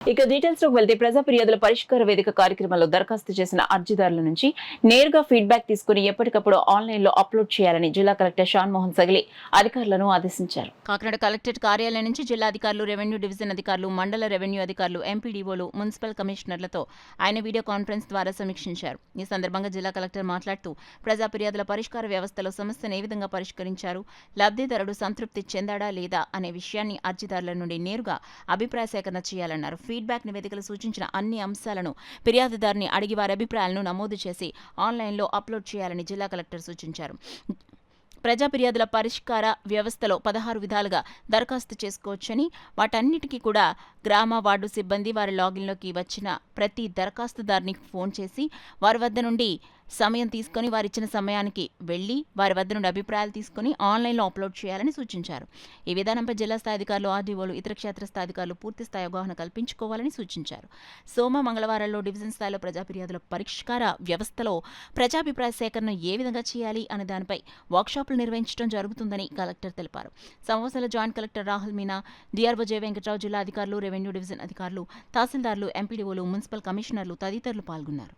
ఇక డీటెయిల్స్ లోకి వెళ్తే ప్రజా ఫిర్యాదుల పరిష్కార వేదిక కార్యక్రమంలో దరఖాస్తు చేసిన అర్జీదారుల నుంచి నేరుగా ఫీడ్బ్యాక్ తీసుకుని ఎప్పటికప్పుడు ఆన్లైన్ లో అప్లోడ్ చేయాలని జిల్లా కలెక్టర్ షాన్ మోహన్ సగిలి అధికారులను ఆదేశించారు. కాకినాడ కలెక్టరేట్ కార్యాలయం నుంచి జిల్లా అధికారులు, రెవెన్యూ డివిజన్ అధికారులు, మండల రెవెన్యూ అధికారులు, ఎంపీడీఓలు, మున్సిపల్ కమిషనర్లతో ఆయన వీడియో కాన్ఫరెన్స్ ద్వారా సమీక్షించారు. ఈ సందర్భంగా జిల్లా కలెక్టర్ మాట్లాడుతూ ప్రజా ఫిర్యాదుల పరిష్కార వ్యవస్థలో సమస్యను ఏ విధంగా పరిష్కరించారు, లబ్ధిదారుడు సంతృప్తి చెందాడా లేదా అనే విషయాన్ని అర్జీదారుల నుండి నేరుగా అభిప్రాయ సేకరణ చేయాలన్నారు. ఫీడ్బ్యాక్ నివేదికలు సూచించిన అన్ని అంశాలను ఫిర్యాదుదారుని అడిగి వారి అభిప్రాయాలను నమోదు చేసి ఆన్లైన్లో అప్లోడ్ చేయాలని జిల్లా కలెక్టర్ సూచించారు. ప్రజా ఫిర్యాదుల పరిష్కార వ్యవస్థలో 16 విధాలుగా దరఖాస్తు చేసుకోవచ్చని, వాటన్నిటికీ కూడా గ్రామ వార్డు సిబ్బంది వారి లాగిన్లోకి వచ్చిన ప్రతి దరఖాస్తుదారుని ఫోన్ చేసి వారి వద్ద నుండి సమయం తీసుకుని వారిచ్చిన సమయానికి వెళ్లి వారి వద్ద నుండి అభిప్రాయాలు తీసుకుని ఆన్లైన్లో అప్లోడ్ చేయాలని సూచించారు. ఈ విధానంపై జిల్లా స్థాయి అధికారులు, ఆర్డీఓలు, ఇతర క్షేత్రస్థాయి అధికారులు పూర్తి స్థాయి అవగాహన కల్పించుకోవాలని సూచించారు. సోమ, మంగళవారాల్లో డివిజన్ స్థాయిలో ప్రజా ఫిర్యాదుల పరిష్కార వ్యవస్థలో ప్రజాభిప్రాయ సేకరణ ఏ విధంగా చేయాలి అనే దానిపై వర్క్షాపులు నిర్వహించడం జరుగుతుందని కలెక్టర్ తెలిపారు. సమావేశంలో joint collector Rahul Meena, DRO J Venkatrao, జిల్లా అధికారులు, రెవెన్యూ డివిజన్ అధికారులు, తహసీల్దార్లు, ఎంపీడీఓలు, మున్సిపల్ కమిషనర్లు తదితరులు పాల్గొన్నారు.